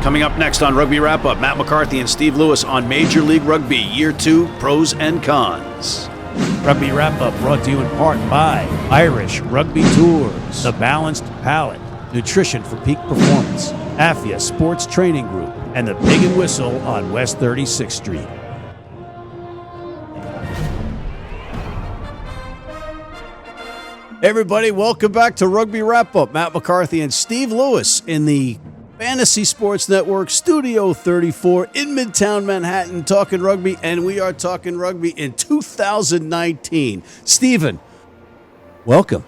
Coming up next on Rugby Wrap-Up, Matt McCarthy and Steve Lewis on Major League Rugby Year 2 Pros and Cons. Rugby Wrap-Up brought to you in part by Irish Rugby Tours, The Balanced Palate, Nutrition for Peak Performance, AFIA Sports Training Group, and the Pig and Whistle on West 36th Street. Hey everybody, welcome back to Rugby Wrap-Up. Matt McCarthy and Steve Lewis in the Fantasy Sports Network, Studio 34 in Midtown Manhattan, talking rugby, and we are talking rugby in 2019. Stephen, welcome.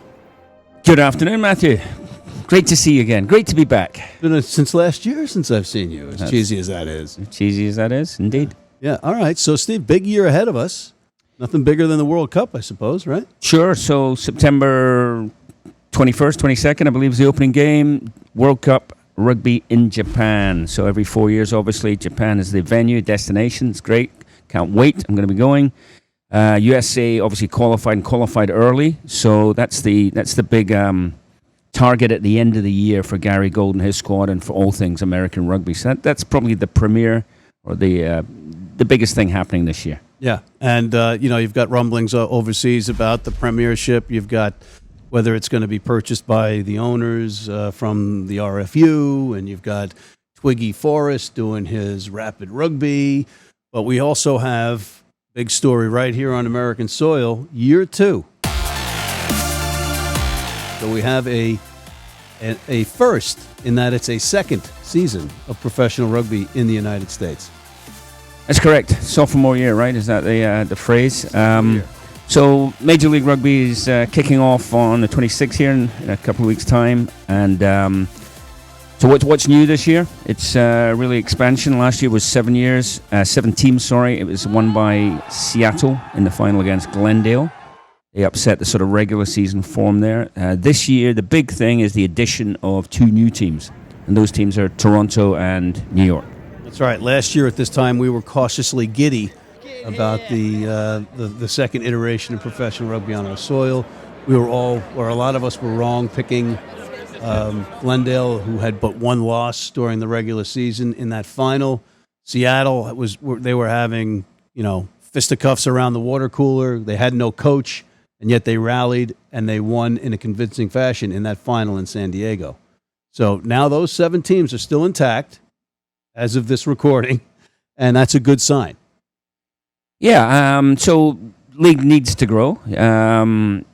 Good afternoon, Matthew. Great to see you again. Great to be back. Been since last year since I've seen you, as cheesy as that is. Cheesy as that is, indeed. Yeah, all right. So, Steve, big year ahead of us. Nothing bigger than the World Cup, I suppose, right? Sure. So, September 21st, 22nd, I believe, is the opening game. World Cup Rugby in Japan. So every 4 years, obviously, Japan is the venue, destination. It's great. Can't wait. I'm going to be going. USA obviously qualified early. So that's the big target at the end of the year for Gary Gold and his squad and for all things American rugby. So that's probably the premier or the biggest thing happening this year. Yeah. And, you've got rumblings overseas about the premiership. You've got whether it's going to be purchased by the owners from the RFU, and you've got Twiggy Forrest doing his rapid rugby. But we also have big story right here on American soil, year 2. So we have a first in that it's a second season of professional rugby in the United States. That's correct. Sophomore year, right? Is that the phrase? So Major League Rugby is kicking off on the 26th here in a couple of weeks' time. And so what's new this year? It's really expansion. Last year was 7 teams, sorry. It was won by Seattle in the final against Glendale. They upset the sort of regular season form there. This year, the big thing is the addition of 2 new teams. And those teams are Toronto and New York. That's right. Last year at this time, we were cautiously giddy about the second iteration of professional rugby on our soil. We were a lot of us were wrong picking Glendale, who had but one loss during the regular season in that final. Seattle they were having fisticuffs around the water cooler. They had no coach, and yet they rallied and they won in a convincing fashion in that final in San Diego. So now those 7 teams are still intact as of this recording, and that's a good sign. Yeah, so league needs to grow. New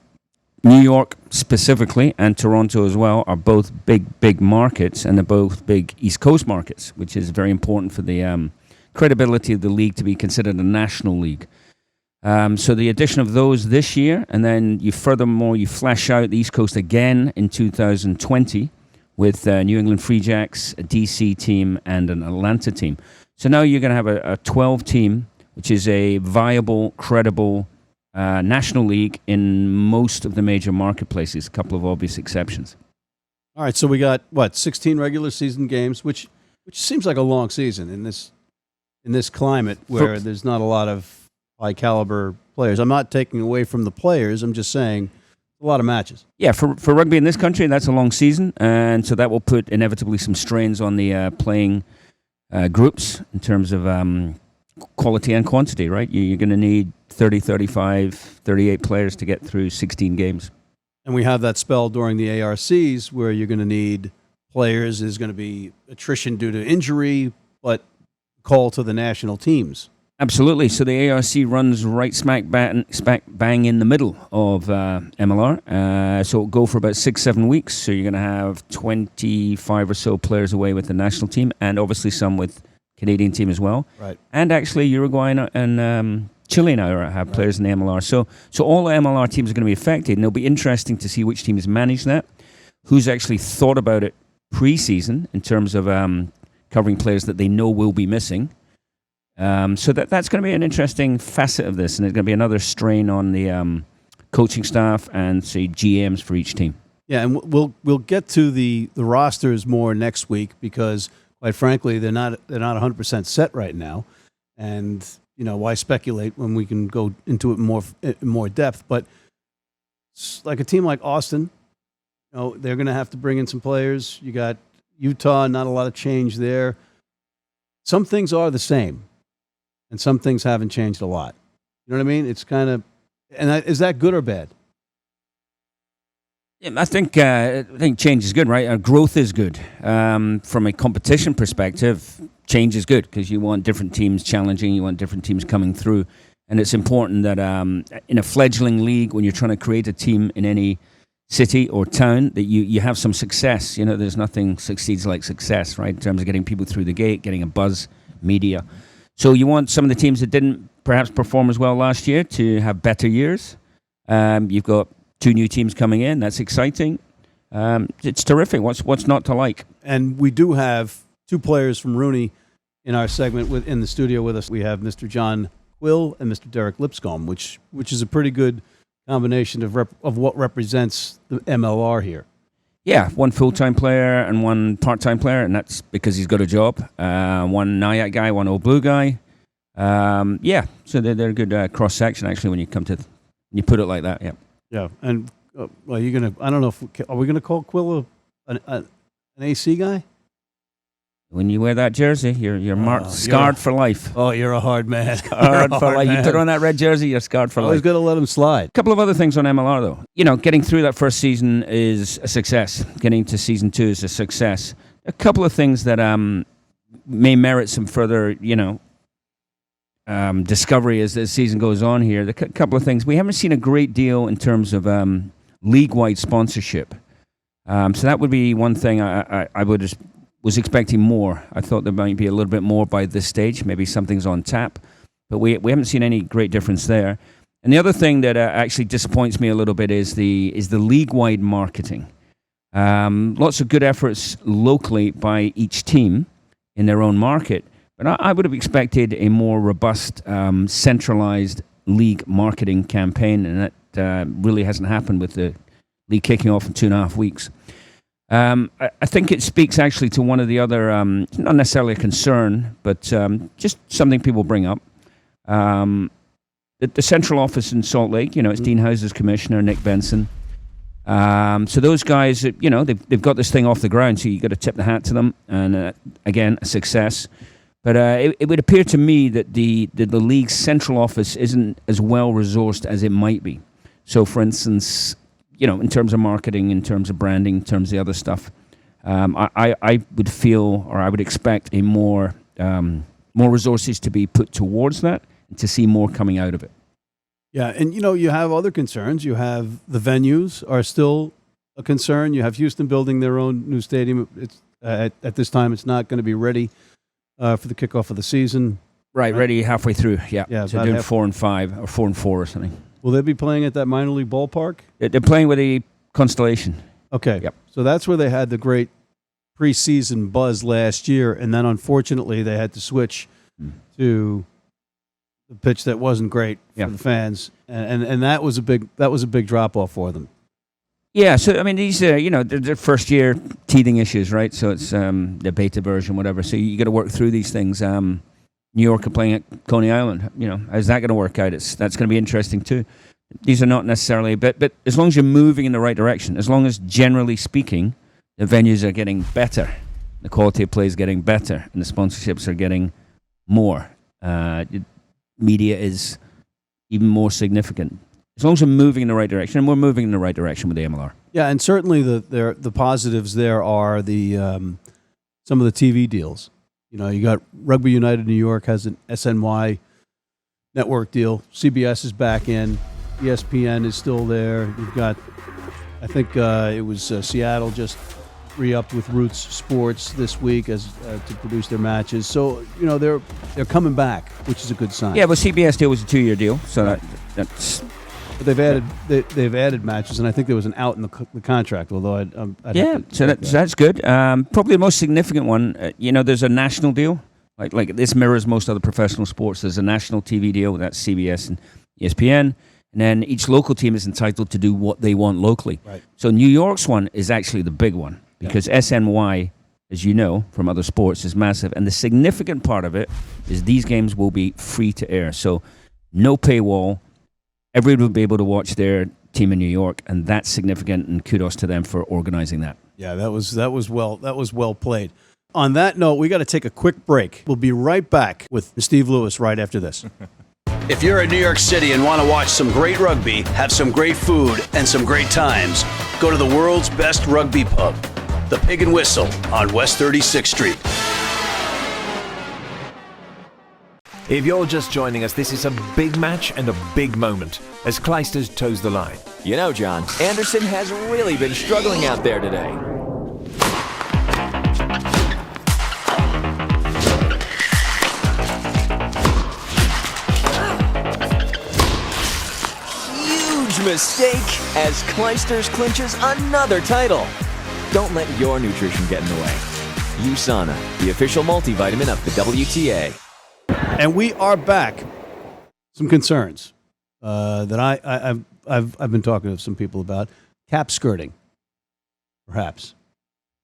York specifically and Toronto as well are both big markets, and they're both big East Coast markets, which is very important for the credibility of the league to be considered a national league. So the addition of those this year, and then you flesh out the East Coast again in 2020 with New England Free Jacks, a DC team, and an Atlanta team. So now you're going to have a 12 team, which is a viable, credible national league in most of the major marketplaces, a couple of obvious exceptions. All right, so we got, 16 regular season games, which seems like a long season in this climate where there's not a lot of high-caliber players. I'm not taking away from the players. I'm just saying a lot of matches. Yeah, for rugby in this country, that's a long season, and so that will put inevitably some strains on the playing groups in terms of quality and quantity, right? You're going to need 30, 35, 38 players to get through 16 games. And we have that spell during the ARCs where you're going to need players. There's going to be attrition due to injury, but call to the national teams. Absolutely. So the ARC runs right smack bang in the middle of MLR. So it'll go for about 6-7 weeks. So you're going to have 25 or so players away with the national team, and obviously some with Canadian team as well. Right. And actually Uruguay and Chile now have players in the MLR. So all the MLR teams are going to be affected, and it'll be interesting to see which teams manage that, who's actually thought about it pre-season in terms of covering players that they know will be missing. So that's going to be an interesting facet of this, and it's going to be another strain on the coaching staff and, say, GMs for each team. Yeah, and we'll get to the rosters more next week because, quite frankly, they're not 100% set right now, and why speculate when we can go into it in more depth? But like a team like Austin, they're going to have to bring in some players. You got Utah, not a lot of change there. some things are the same, and some things haven't changed a lot. You know what I mean? It's kind of, is that good or bad? Yeah, I think change is good, right? Growth is good. From a competition perspective, change is good because you want different teams challenging, you want different teams coming through, and it's important that in a fledgling league, when you're trying to create a team in any city or town, that you have some success. You know, there's nothing succeeds like success, right? In terms of getting people through the gate, getting a buzz, media. So you want some of the teams that didn't perhaps perform as well last year to have better years. You've got 2 new teams coming in. That's exciting. It's terrific. What's not to like? And we do have 2 players from Rooney in our segment in the studio with us. We have Mr. John Quill and Mr. Derek Lipscomb, which is a pretty good combination of what represents the MLR here. Yeah, 1 full-time player and 1 part-time player, and that's because he's got a job. 1 Nyack guy, 1 Old Blue guy. So they're a good cross-section, actually, when you put it like that, yeah. Yeah, and well, you're gonna. I don't know if are we gonna call Quill an AC guy? When you wear that jersey, you're marked, scarred for life. Oh, you're a hard man. Scarred for life. You put on that red jersey, you're scarred for life. Always got to let him slide. A couple of other things on MLR, though. You know, getting through that first season is a success. Getting to season 2 is a success. A couple of things that may merit some further, discovery as the season goes on here. A couple of things. We haven't seen a great deal in terms of league-wide sponsorship. So that would be one thing I was expecting more. I thought there might be a little bit more by this stage. Maybe something's on tap. But we haven't seen any great difference there. And the other thing that actually disappoints me a little bit is the league-wide marketing. Lots of good efforts locally by each team in their own market. But I would have expected a more robust, centralized league marketing campaign, and that really hasn't happened with the league kicking off in 2.5 weeks. I think it speaks actually to one of the other, not necessarily a concern, but just something people bring up. The central office in Salt Lake, it's Dean House's commissioner, Nick Benson. So those guys, they've got this thing off the ground, so you got to tip the hat to them. And again, a success. But it would appear to me that the league's central office isn't as well resourced as it might be. So, for instance, in terms of marketing, in terms of branding, in terms of the other stuff, I would feel, or I would expect a more resources to be put towards that and to see more coming out of it. Yeah, and you have other concerns. You have the venues are still a concern. You have Houston building their own new stadium. It's at this time, it's not going to be ready for the kickoff of the season. Right, ready halfway through. Yeah, so doing 4 and 5 or 4 and 4 or something. Will they be playing at that minor league ballpark? They're playing with the Constellation. Okay. Yep. So that's where they had the great preseason buzz last year, and then unfortunately they had to switch to the pitch that wasn't great for the fans, and that was a big drop off for them. Yeah. So I mean, these they're first year teething issues, right? So it's the beta version, whatever. So you got to work through these things. New York are playing at Coney Island. How's that going to work out? That's going to be interesting too. These are not necessarily, but as long as you're moving in the right direction, as long as generally speaking, the venues are getting better, the quality of play is getting better, and the sponsorships are getting more. Media is even more significant. As long as we're moving in the right direction, and we're moving in the right direction with the MLR. Yeah, and certainly the positives there are the some of the TV deals. You got Rugby United New York has an SNY network deal. CBS is back in. ESPN is still there. You've got, I think it was Seattle just re-upped with Roots Sports this week as to produce their matches. So they're coming back, which is a good sign. Yeah, but CBS deal was a 2-year deal, so that's. But they've added matches, and I think there was an out in the contract. Although that's good. Probably the most significant one. There's a national deal. Like this mirrors most other professional sports. There's a national TV deal. That's CBS and ESPN. And then each local team is entitled to do what they want locally. Right. So New York's one is actually the big one because SNY, as you know from other sports, is massive. And the significant part of it is these games will be free to air. So no paywall. Everyone will be able to watch their team in New York, and that's significant. And kudos to them for organizing that. Yeah, that was well played. On that note, we got to take a quick break. We'll be right back with Steve Lewis right after this. If you're in New York City and want to watch some great rugby, have some great food, and some great times, go to the world's best rugby pub, the Pig and Whistle on West 36th Street. If you're just joining us, this is a big match and a big moment as Clijsters toes the line. You know, John, Anderson has really been struggling out there today. Huge mistake as Clijsters clinches another title. Don't let your nutrition get in the way. USANA, the official multivitamin of the WTA. And we are back. Some concerns that I've been talking to some people about. Cap skirting, perhaps.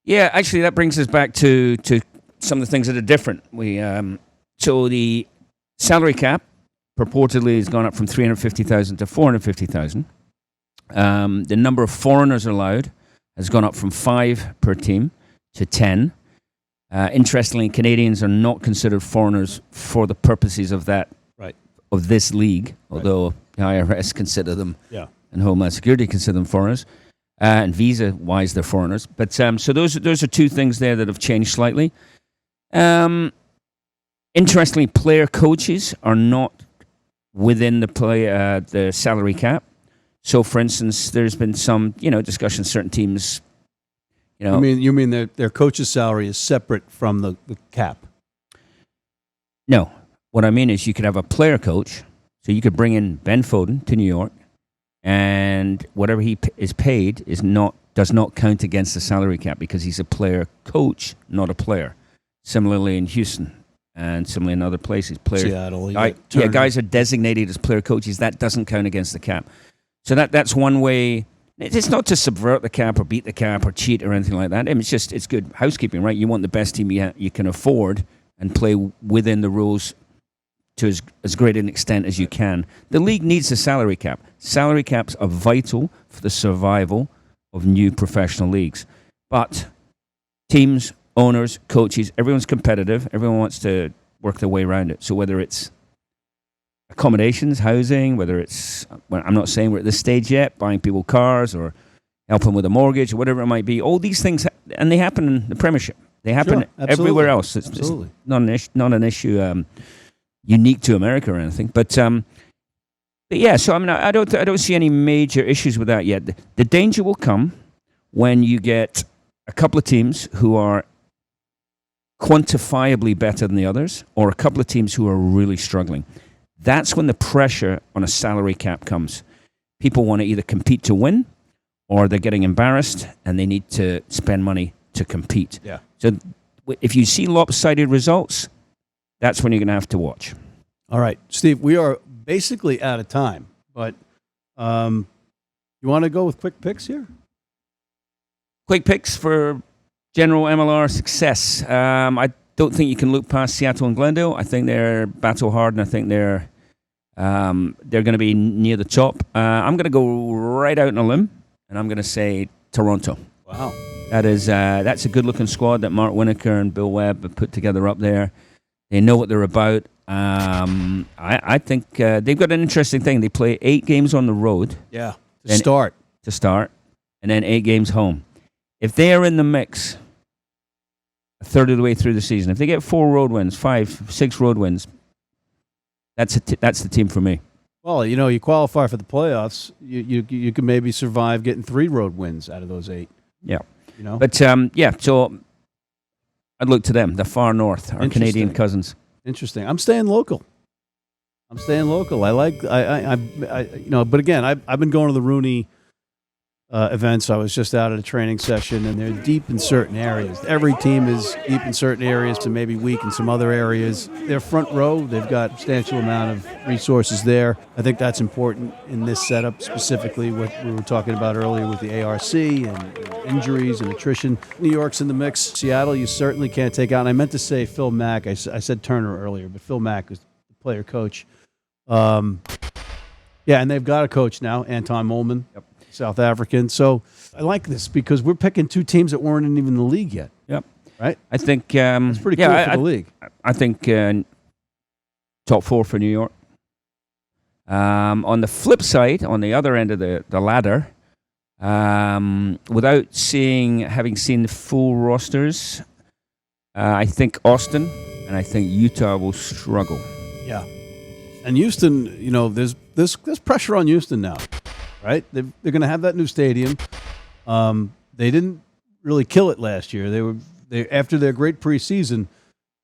Yeah, actually, that brings us back to some of the things that are different. So the salary cap purportedly has gone up from 350,000 to 450,000. The number of foreigners allowed has gone up from 5 per team to 10. Interestingly, Canadians are not considered foreigners for the purposes of that of this league, although the IRS consider them and Homeland Security consider them foreigners, and visa-wise they're foreigners. But so those are two things there that have changed slightly. Interestingly, player coaches are not within the salary cap. So, for instance, there's been some discussion. Certain teams. You mean their coach's salary is separate from the cap? No. What I mean is you could have a player coach, so you could bring in Ben Foden to New York, and whatever he is paid does not count against the salary cap because he's a player coach, not a player. Similarly in Houston and similarly in other places. Seattle. Guys are designated as player coaches. That doesn't count against the cap. So that's one way. It's not to subvert the cap or beat the cap or cheat or anything like that. I mean, it's good housekeeping, right? You want the best team you can afford and play within the rules to as great an extent as you can. The league needs a salary cap. Salary caps are vital for the survival of new professional leagues. But teams, owners, coaches, everyone's competitive. Everyone wants to work their way around it. So whether it's accommodations, housing, whether it's, well, I'm not saying we're at this stage yet, buying people cars or helping with a mortgage or whatever it might be, all these things, and they happen in the Premiership. They happen everywhere else. It's not an issue unique to America or anything. But yeah, so I mean, I don't see any major issues with that yet. The danger will come when you get a couple of teams who are quantifiably better than the others, or a couple of teams who are really struggling. That's when the pressure on a salary cap comes. People want to either compete to win, or they're getting embarrassed and they need to spend money to compete. Yeah. So if you see lopsided results, that's when you're going to have to watch. All right, Steve, we are basically out of time, but you want to go with quick picks here? Quick picks for general MLR success. I don't think you can look past Seattle and Glendale. I think they're battle hard, and I think they're going to be near the top. I'm going to go right out on a limb, and I'm going to say Toronto. Wow. That's a good-looking squad that Mark Winokur and Bill Webb have put together up there. They know what they're about. I think they've got an interesting thing. They play 8 games on the road. Yeah, to start, and then 8 games home. If they are in the mix a third of the way through the season, if they get 4 road wins, 5, 6 road wins, that's the team for me. Well, you qualify for the playoffs. You can maybe survive getting 3 road wins out of those 8. Yeah. But so I'd look to them, the far north, our Canadian cousins. Interesting. I'm staying local. I like but again, I've been going to the Rooney events. I was just out at a training session, and they're deep in certain areas. Every team is deep in certain areas to maybe weak in some other areas. They're front row. They've got a substantial amount of resources there. I think that's important in this setup, specifically what we were talking about earlier with the ARC and injuries and attrition. New York's in the mix. Seattle, you certainly can't take out. And I meant to say Phil Mack. I said Turner earlier, but Phil Mack is the player coach. And they've got a coach now, Anton Molman. Yep. South African. So I like this because we're picking 2 teams that weren't even in the league yet. Yep. right? I think It's pretty cool for the league. I think top 4 for New York. On the flip side, on the other end of the ladder, without having seen the full rosters, I think Austin and I think Utah will struggle. Yeah. And Houston, there's pressure on Houston now, right? They're going to have that new stadium. They didn't really kill it last year. They after their great preseason,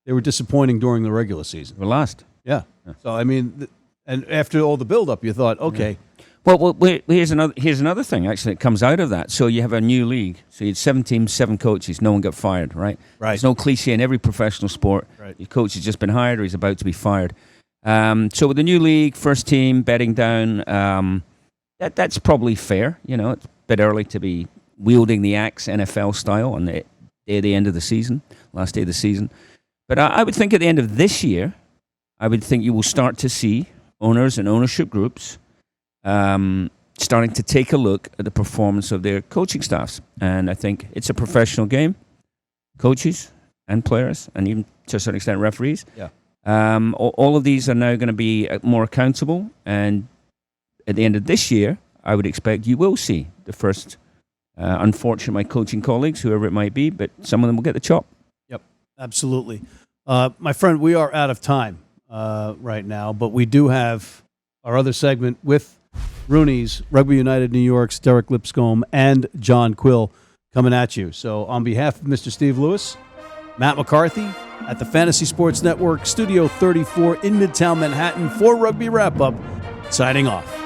they were disappointing during the regular season. We're last. Yeah. So I mean, and after all the buildup, you thought, okay. Well, here's another thing. Actually, it comes out of that. So you have a new league. So you had 7 teams, 7 coaches. No one got fired, right? Right. There's no cliche in every professional sport. Right. Your coach has just been hired or he's about to be fired. So with the new league, first team bedding down, that's probably fair. It's a bit early to be wielding the axe NFL style on the end of the season, last day of the season. But I would think at the end of this year, I would think you will start to see owners and ownership groups starting to take a look at the performance of their coaching staffs. And I think it's a professional game, coaches and players, and even to a certain extent referees. Yeah. All of these are now going to be more accountable. And at the end of this year, I would expect you will see the first, unfortunately, my coaching colleagues, whoever it might be, but some of them will get the chop. Yep, absolutely. My friend, we are out of time right now, but we do have our other segment with Rooney's, Rugby United New York's Derek Lipscomb and John Quill coming at you. So on behalf of Mr. Steve Lewis, Matt McCarthy at the Fantasy Sports Network, Studio 34 in Midtown Manhattan for Rugby Wrap-Up, signing off.